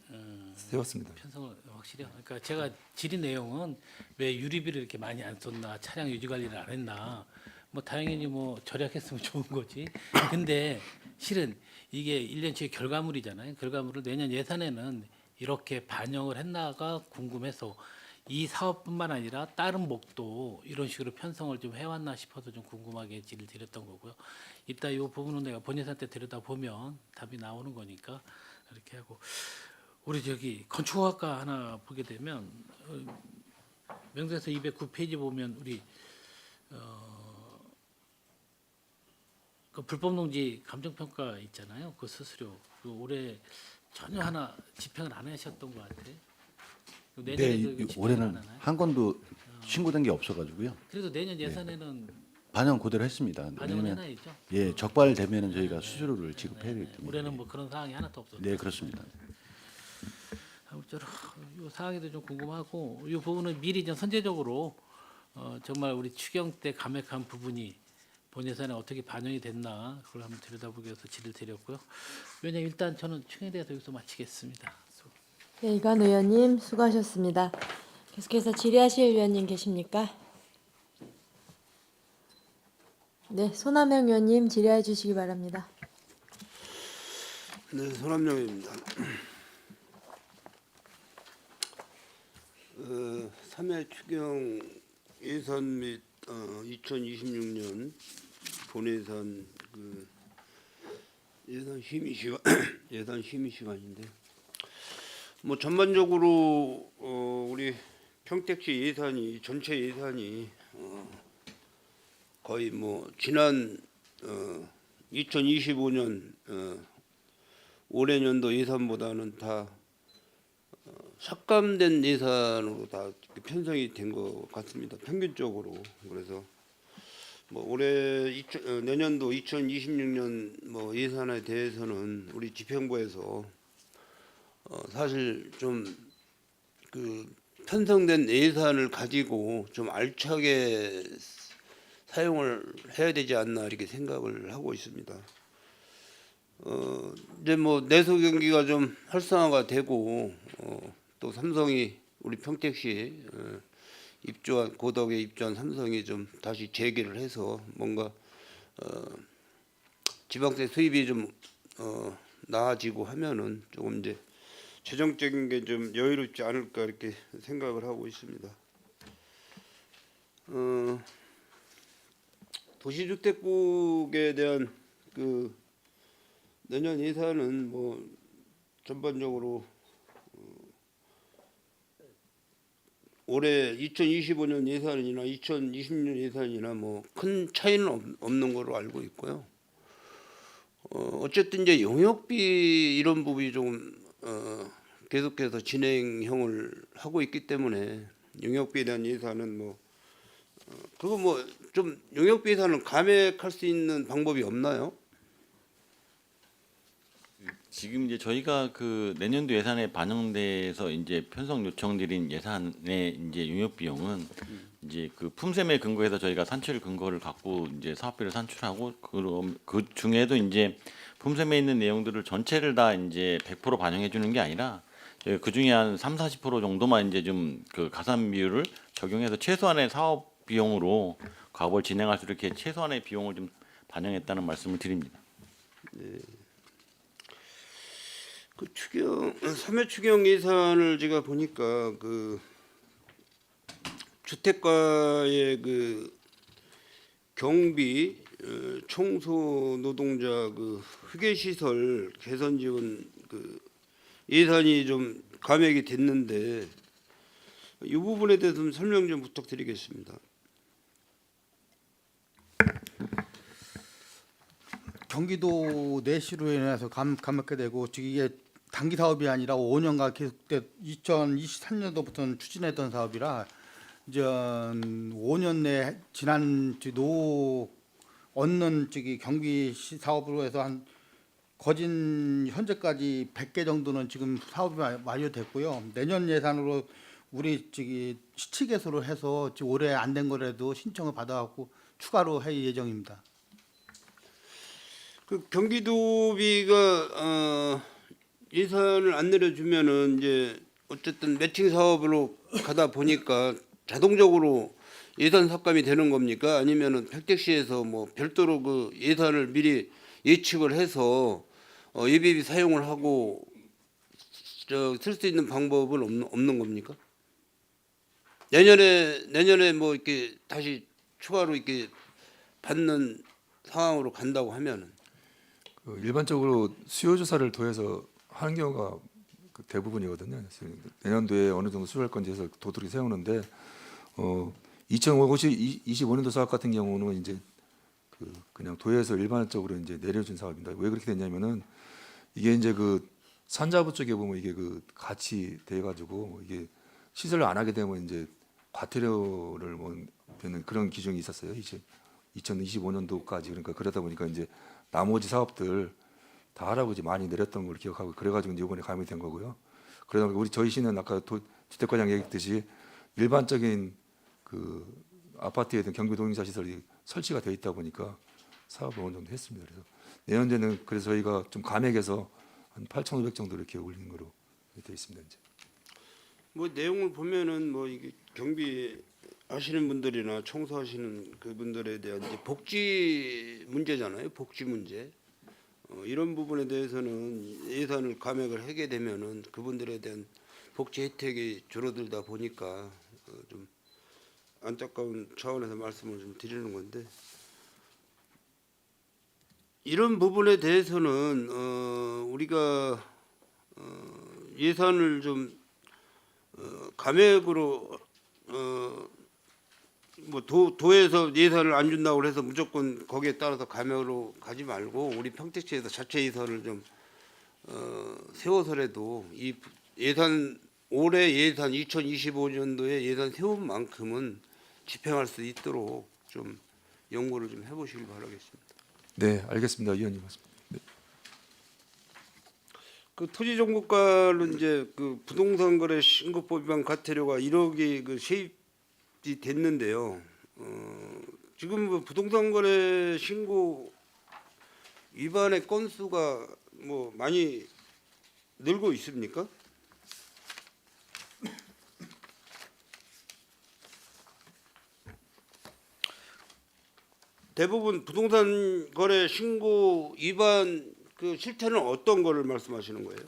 세웠습니다. 편성을 확실히. 그러니까 제가 질의 내용은 왜 유리비를 이렇게 많이 안 썼나, 차량 유지 관리를 안 했나. 뭐 당연히 뭐 절약했으면 좋은 거지. 근데 실은 이게 1년치의 결과물이잖아요. 결과물을 내년 예산에는 이렇게 반영을 했나가 궁금해서 이 사업뿐만 아니라 다른 목도 이런 식으로 편성을 좀 해왔나 싶어서 좀 궁금하게 질의를 드렸던 거고요. 이따 이 부분은 내가 본예산 때 들여다 보면 답이 나오는 거니까 이렇게 하고, 우리 저기 건축학과 하나 보게 되면 명세서 209페이지 보면 우리 그 불법농지 감정평가 있잖아요. 그 수수료 그 올해 전혀 하나 집행을 안 하셨던 것 같아. 네, 내년에도 이거 집행 올해는 안 하나요? 한 건도 신고된 게 없어가지고요. 그래도 내년 예산에는 반영 그대로 했습니다. 반영을 왜냐면 해놔야죠. 예, 적발되면은 저희가 수수료를 지급해야 되기 때문에. 올해는 뭐 그런 사항이 하나도 없었어요. 네, 그렇습니다. 아무쪼록 이 사항에도 좀 궁금하고, 이 부분은 미리 좀 선제적으로 정말 우리 추경 때 감액한 부분이 본 예산에 어떻게 반영이 됐나 그걸 한번 들여다보기 위해서 질의를 드렸고요. 왜냐면 일단 저는 추경에 대해서 여기서 마치겠습니다. 네, 이관 의원님 수고하셨습니다. 계속해서 질의하실 의원님 계십니까? 네, 손하명 의원님 질의해 주시기 바랍니다. 네, 손함영입니다. 3회 추경 예산 및 2026년 본예산 그 예산 심의 시간 예산 심의 시간인데, 뭐 전반적으로 우리 평택시 예산이 전체 예산이 거의 뭐 지난 2025년 올해 년도 예산보다는 다 삭감된 예산으로 다 편성이 된 것 같습니다. 평균적으로. 그래서 뭐 올해 내년도 2026년 뭐 예산에 대해서는 우리 집행부에서 사실 좀 그 편성된 예산을 가지고 좀 알차게 사용을 해야 되지 않나 이렇게 생각을 하고 있습니다. 이제 뭐 내수 경기가 좀 활성화가 되고 또 삼성이 우리 평택시 입주한 고덕에 입주한 삼성이 좀 다시 재개를 해서 뭔가 지방세 수입이 좀 나아지고 하면은 조금 이제 재정적인 게 좀 여유롭지 않을까 이렇게 생각을 하고 있습니다. 도시주택국에 대한 그 내년 예산은 뭐 전반적으로 올해 2025년 예산이나 2026년 예산이나 뭐 큰 차이는 없는 걸로 알고 있고요. 어쨌든 이제 용역비 이런 부분이 좀 계속해서 진행형을 하고 있기 때문에 용역비에 대한 예산은 뭐 그거 뭐 좀 용역비 예산을 감액할 수 있는 방법이 없나요? 지금 이제 저희가 그 내년도 예산에 반영돼서 이제 편성 요청드린 예산의 이제 용역 비용은 이제 그 품셈에 근거해서 저희가 산출 근거를 갖고 이제 사업비를 산출하고 그 중에도 이제 품셈에 있는 내용들을 전체를 다 이제 100% 반영해 주는 게 아니라 그 중에 한 30-40% 정도만 이제 좀 그 가산 비율을 적용해서 최소한의 사업 비용으로 과업을 진행할 수 이렇게 최소한의 비용을 좀 반영했다는 말씀을 드립니다. 그 추경 3회 추경 예산을 제가 보니까 그 주택가의 그 경비, 청소 노동자 그 휴게 시설 개선 지원 그 예산이 좀 감액이 됐는데 이 부분에 대해서 좀 설명 좀 부탁드리겠습니다. 경기도 내시로 인해서 감압게 되고 지금 이게 단기 사업이 아니라 5년간 계속돼 2023년도부터는 추진했던 사업이라 이제 5년 내 지난 노 얻는 저기 경비 사업으로 해서 한 거진 현재까지 100개 정도는 지금 사업이 완료됐고요. 내년 예산으로 우리 저기 시치개수로 해서 지금 올해 안 된 거라도 신청을 받아갖고 추가로 할 예정입니다. 그 경기도비가 예산을 안 내려주면은 이제 어쨌든 매칭 사업으로 가다 보니까 자동적으로 예산 삭감이 되는 겁니까? 아니면은 평택시에서 뭐 별도로 그 예산을 미리 예측을 해서 예비비 사용을 하고 쓸 수 있는 방법은 없는 겁니까? 내년에 뭐 이렇게 다시 추가로 이렇게 받는 상황으로 간다고 하면은 그 일반적으로 수요 조사를 더해서 하는 경우가 그 대부분이거든요. 그래서 내년도에 어느 정도 수요할 건지 해서 도둑이 세우는데 2025년도 사업 같은 경우는 이제 그냥 도에서 일반적으로 이제 내려준 사업입니다. 왜 그렇게 됐냐면은 이게 이제 그 산자부 쪽에 보면 이게 그 같이 돼 가지고 이게 시설을 안 하게 되면 이제 과태료를 뭐 되는 그런 기준이 있었어요. 이제 2025년도까지 그러니까 그러다 보니까 이제 나머지 사업들 다 하라고 이제 많이 내렸던 걸 기억하고 그래가지고 이제 이번에 감이 된 거고요. 그러다 보니까 우리 저희 시는 아까 주택과장 얘기했듯이 일반적인 그 아파트에 든 경비동의사 시설이 설치가 돼 있다 보니까 사업을 어느 정도 했습니다. 그래서 내년에는 그래서 저희가 좀 감액해서 한 8,500 정도 이렇게 올리는 거로 돼 있습니다. 이제. 뭐 내용을 보면은 뭐 이게 경비 하시는 분들이나 청소하시는 그분들에 대한 이제 복지 문제잖아요. 복지 문제. 이런 부분에 대해서는 예산을 감액을 하게 되면은 그분들에 대한 복지 혜택이 줄어들다 보니까 좀 안타까운 차원에서 말씀을 좀 드리는 건데 이런 부분에 대해서는 우리가 예산을 좀 감액으로 뭐 도에서 예산을 안 준다고 해서 무조건 거기에 따라서 감액으로 가지 말고 우리 평택시에서 자체 예산을 좀 세워서라도 이 예산 올해 예산 2025년도에 예산 세운 만큼은 집행할 수 있도록 좀 연구를 좀 해보시길 바라겠습니다. 네, 알겠습니다, 위원님 말씀. 네. 그 토지정보과는 이제 그 부동산거래 신고법 위반 과태료가 1억이 그 세입이 됐는데요. 지금 뭐 부동산거래 신고 위반의 건수가 뭐 많이 늘고 있습니까? 대부분 부동산 거래 신고 위반 그 실태는 어떤 거를 말씀하시는 거예요?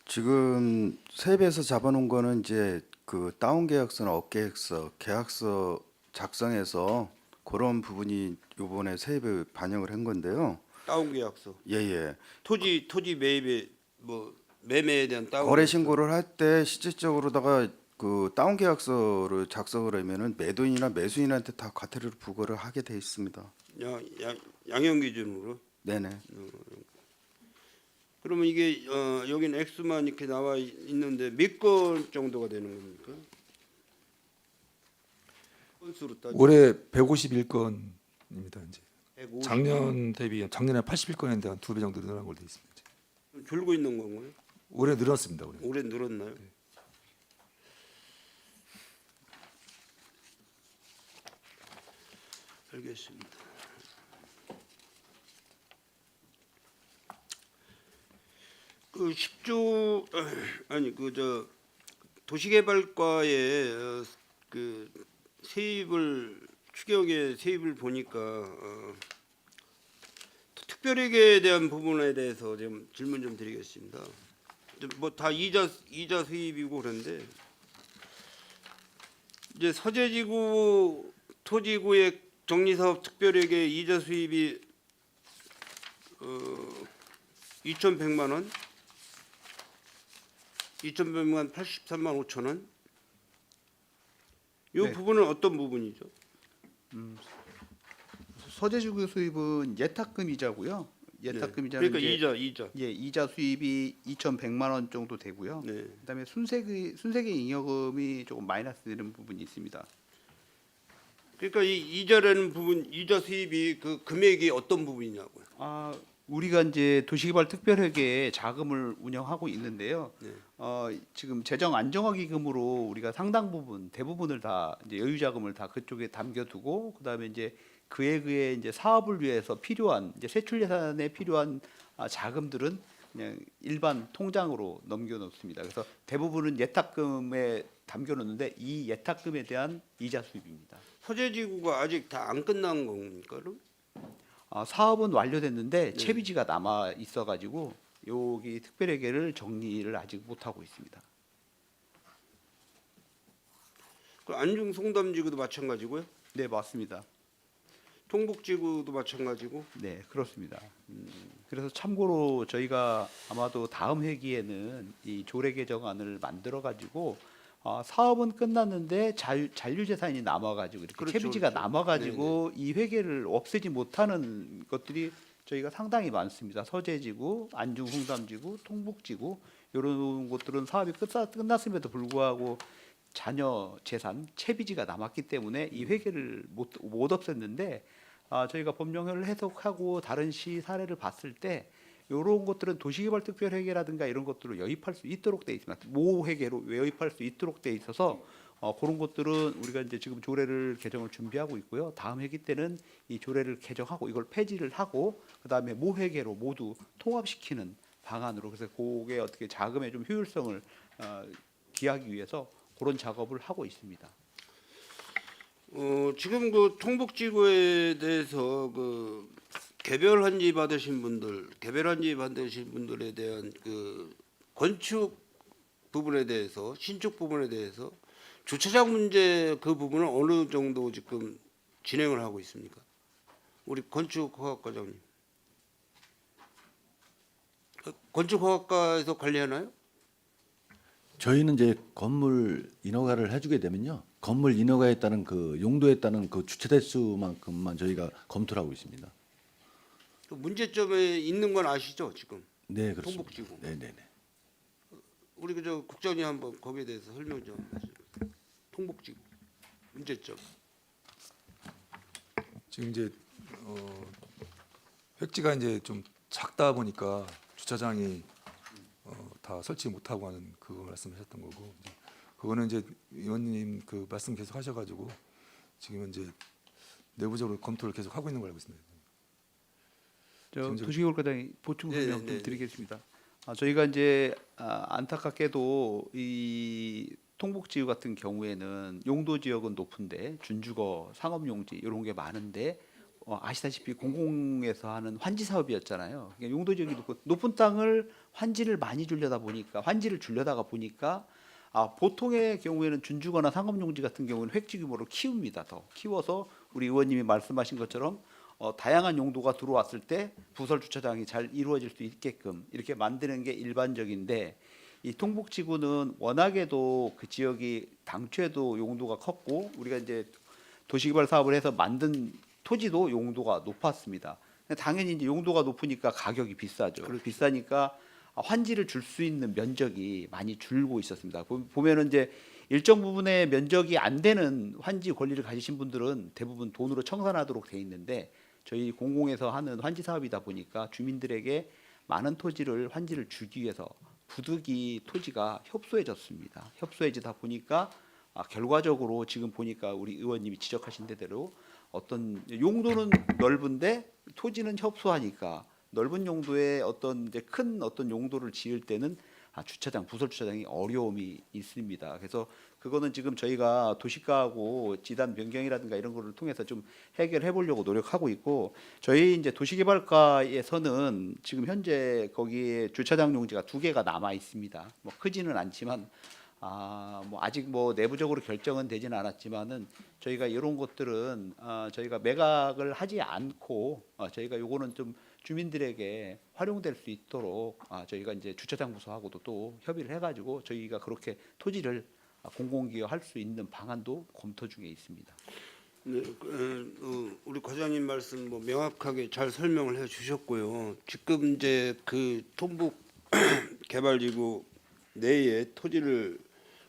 지금 세입에서 잡아놓은 거는 이제 그 다운 계약서나 업 계약서 작성해서 그런 부분이 이번에 세입에 반영을 한 건데요. 다운 계약서. 예예. 토지 매입에 뭐 매매에 대한 다운 거래 계약서. 신고를 할 때 실질적으로다가 그 다운 계약서를 작성을 하면은 매도인이나 매수인한테 다 과태료를 부과를 하게 돼 있습니다. 양형 기준으로. 네네. 그러면 이게 여기는 액수만 이렇게 나와 있는데 몇 건 정도가 되는 겁니까? 건수로 따지면 올해 151건입니다. 이제 150. 작년 대비 작년에 81건인데 한 2배 정도 늘어난 걸로 돼 있습니다. 이제. 줄고 있는 건가요? 올해 늘었습니다. 올해. 올해 늘었나요? 알겠습니다. 그 10조 아니 그 저 도시개발과의 그 세입을 추경의 세입을 보니까 특별회계에 대한 부분에 대해서 좀 질문 좀 드리겠습니다. 뭐 다 이자 수입이고 그런데 이제 서재지구 토지구역 정리사업 특별회계 이자 수입이 2,100만 원, 2,100만 83만 5천 원. 이 네. 부분은 어떤 부분이죠? 서재지구 수입은 예탁금 이자고요. 예탁금 이자는 그러니까 이제 이자. 예, 이자 수입이 2,100만 원 정도 되고요. 네. 그다음에 순세계 잉여금이 조금 마이너스 되는 부분이 있습니다. 그러니까 이 이자라는 부분, 이자 수입이 그 금액이 어떤 부분이냐고요? 우리가 이제 도시개발 특별회계에 자금을 운영하고 있는데요. 네. 지금 재정 안정화 기금으로 우리가 상당 부분, 대부분을 다 이제 여유 자금을 다 그쪽에 담겨두고 그다음에 이제 그에 의해 이제 사업을 위해서 필요한 이제 세출 예산에 필요한 자금들은 그냥 일반 통장으로 넘겨놓습니다. 그래서 대부분은 예탁금에 담겨놓는데 이 예탁금에 대한 이자 수입입니다. 서재지구가 아직 다 안 끝난 겁니까? 그럼? 사업은 완료됐는데 채비지가 남아 있어가지고 여기 특별회계를 정리를 아직 못 하고 있습니다. 그 안중 송담지구도 마찬가지고요. 네, 맞습니다. 통북지구도 마찬가지고. 네, 그렇습니다. 그래서 참고로 저희가 아마도 다음 회기에는 이 조례 개정안을 만들어 가지고 사업은 끝났는데 잔류재산이 남아가지고 이렇게 그렇죠, 채비지가 그렇죠. 남아가지고 이 회계를 없애지 못하는 것들이 저희가 상당히 많습니다. 서재지구, 안중 송담지구, 통북지구 이런 곳들은 사업이 끝났음에도 불구하고 잔여 재산, 채비지가 남았기 때문에 이 회계를 못 없앴는데 저희가 법령을 해석하고 다른 시 사례를 봤을 때 이런 것들은 도시개발특별회계라든가 이런 것들로 여입할 수 있도록 돼 있습니다. 모 회계로 여입할 수 있도록 돼 있어서 그런 것들은 우리가 이제 지금 조례를 개정을 준비하고 있고요. 다음 회기 때는 이 조례를 개정하고 이걸 폐지를 하고 그다음에 모 회계로 모두 통합시키는 방안으로 그래서 그게 어떻게 자금의 좀 효율성을 기하기 위해서 그런 작업을 하고 있습니다. 지금 그 통북지구에 대해서 그 개별 환지 받으신 분들에 대한 그 건축 부분에 대해서 신축 부분에 대해서 주차장 문제 그 부분은 어느 정도 지금 진행을 하고 있습니까? 우리 건축허가과장님. 건축허가과에서 관리하나요? 저희는 이제 건물 인허가를 해주게 되면요, 건물 인허가에 따른 그 용도에 따른 그 주차 대수만큼만 저희가 검토를 하고 있습니다. 그 문제점에 있는 건 아시죠 지금? 네, 그렇습니다. 통북지구. 네, 네, 네. 우리 그저 국장님 한번 거기에 대해서 설명 좀 하시죠. 통북지구 문제점. 지금 이제 획지가 이제 좀 작다 보니까 주차장이 다 설치 못하고 하는 그거 말씀하셨던 거고, 그거는 이제 의원님 그 말씀 계속 하셔가지고 지금 이제 내부적으로 검토를 계속 하고 있는 걸 알고 있습니다. 도시개발과장이 보충 설명 네, 좀 네. 드리겠습니다. 저희가 이제 안타깝게도 이 통북지구 같은 경우에는 용도 지역은 높은데 준주거, 상업용지 이런 게 많은데 아시다시피 공공에서 하는 환지 사업이었잖아요. 그러니까 용도 지역이 높은 땅을 환지를 주려다가 보니까 보통의 경우에는 준주거나 상업용지 같은 경우는 획지 규모를 키웁니다. 더 키워서 우리 의원님이 말씀하신 것처럼 다양한 용도가 들어왔을 때 부설 주차장이 잘 이루어질 수 있게끔 이렇게 만드는 게 일반적인데 이 통북지구는 워낙에도 그 지역이 당초에도 용도가 컸고 우리가 이제 도시개발 사업을 해서 만든 토지도 용도가 높았습니다. 당연히 이제 용도가 높으니까 가격이 비싸죠. 비싸니까 환지를 줄 수 있는 면적이 많이 줄고 있었습니다. 보면은 이제 일정 부분의 면적이 안 되는 환지 권리를 가지신 분들은 대부분 돈으로 청산하도록 돼 있는데 저희 공공에서 하는 환지 사업이다 보니까 주민들에게 많은 토지를 환지를 주기 위해서 부득이 토지가 협소해졌습니다. 협소해지다 보니까 결과적으로 지금 보니까 우리 의원님이 지적하신 대로 어떤 용도는 넓은데 토지는 협소하니까 넓은 용도의 어떤 이제 큰 어떤 용도를 지을 때는 주차장, 부설 주차장이 어려움이 있습니다. 그래서 그거는 지금 저희가 도시가하고 지단 변경이라든가 이런 거를 통해서 좀 해결해 보려고 노력하고 있고, 저희 이제 도시개발과에서는 지금 현재 거기에 주차장 용지가 2개가 남아 있습니다. 뭐 크지는 않지만 뭐 아직 뭐 내부적으로 결정은 되지는 않았지만은 저희가 이런 것들은 저희가 매각을 하지 않고 저희가 요거는 좀 주민들에게 활용될 수 있도록 저희가 이제 주차장 부서하고도 또 협의를 해가지고 저희가 그렇게 토지를 공공기여할 수 있는 방안도 검토 중에 있습니다. 네, 우리 과장님 말씀 뭐 명확하게 잘 설명을 해주셨고요. 지금 이제 그 통북 개발지구 내에 토지를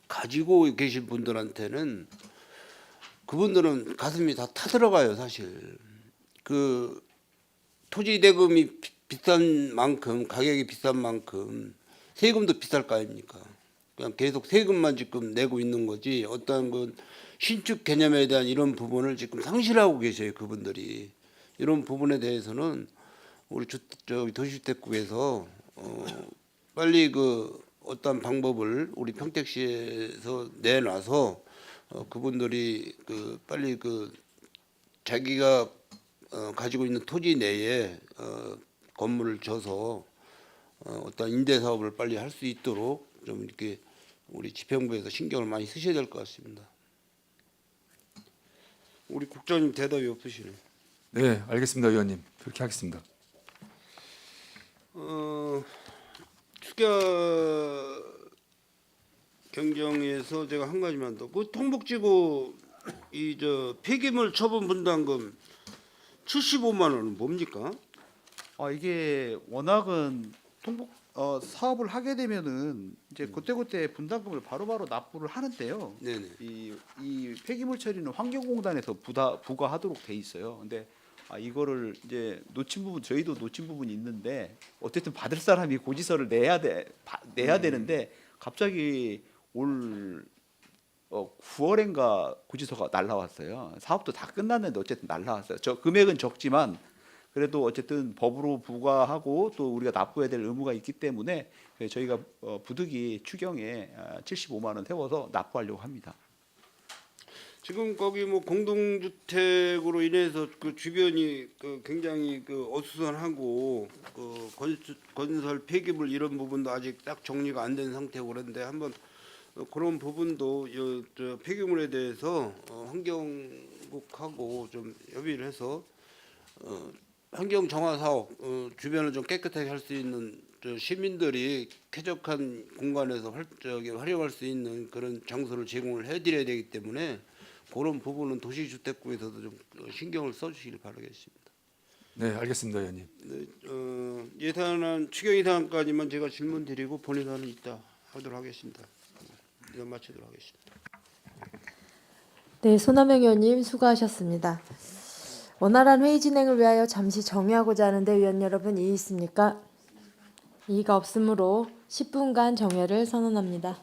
가지고 계신 분들한테는 그분들은 가슴이 다 타들어가요, 사실. 그 토지 대금이 비싼 만큼, 가격이 비싼 만큼 세금도 비쌀 거 아닙니까? 그냥 계속 세금만 지금 내고 있는 거지, 어떤 그 신축 개념에 대한 이런 부분을 지금 상실하고 계셔요, 그분들이. 이런 부분에 대해서는 우리 도시주택국에서 빨리 그 어떤 방법을 우리 평택시에서 내놔서 그분들이 그 빨리 그 자기가 가지고 있는 토지 내에 건물을 져서 어떤 임대 사업을 빨리 할 수 있도록 좀 이렇게 우리 집행부에서 신경을 많이 쓰셔야 될 것 같습니다. 우리 국장님 대답이 없으시네요. 네, 알겠습니다, 의원님. 그렇게 하겠습니다. 추가 경정에서 제가 한 가지만 더. 그 통북지구 이 저 폐기물 처분 분담금 75만 원은 뭡니까? 이게 워낙은 통북 사업을 하게 되면은 이제 그때그때 분담금을 바로바로 납부를 하는데요. 네네. 이 폐기물 처리는 환경공단에서 부과하도록 돼 있어요. 근데 이거를 이제 놓친 부분, 저희도 놓친 부분이 있는데 어쨌든 받을 사람이 고지서를 내야 되는데 갑자기 올 9월인가 고지서가 날라왔어요. 사업도 다 끝났는데 어쨌든 날라왔어요. 저 금액은 적지만 그래도 어쨌든 법으로 부과하고 또 우리가 납부해야 될 의무가 있기 때문에 저희가 부득이 추경에 75만 원 세워서 납부하려고 합니다. 지금 거기 뭐 공동주택으로 인해서 그 주변이 그 굉장히 그 어수선하고 그 건설 폐기물 이런 부분도 아직 딱 정리가 안 된 상태고 그런데 한번 그런 부분도 저 폐기물에 대해서 환경국하고 좀 협의를 해서 환경 정화 사업 주변을 좀 깨끗하게 할 수 있는 저 시민들이 쾌적한 공간에서 활용할 수 있는 그런 장소를 제공을 해드려야 되기 때문에 그런 부분은 도시주택국에서도 좀 신경을 써주시길 바라겠습니다. 네, 알겠습니다, 의원님. 네, 예산안 추경 예산안까지만 제가 질문 드리고 본예산은 이따 하도록 하겠습니다. 이건 마치도록 하겠습니다. 네, 손하명 의원님 수고하셨습니다. 원활한 회의 진행을 위하여 잠시 정회하고자 하는데 의원 여러분 이의 있습니까? 이의가 없으므로 10분간 정회를 선언합니다.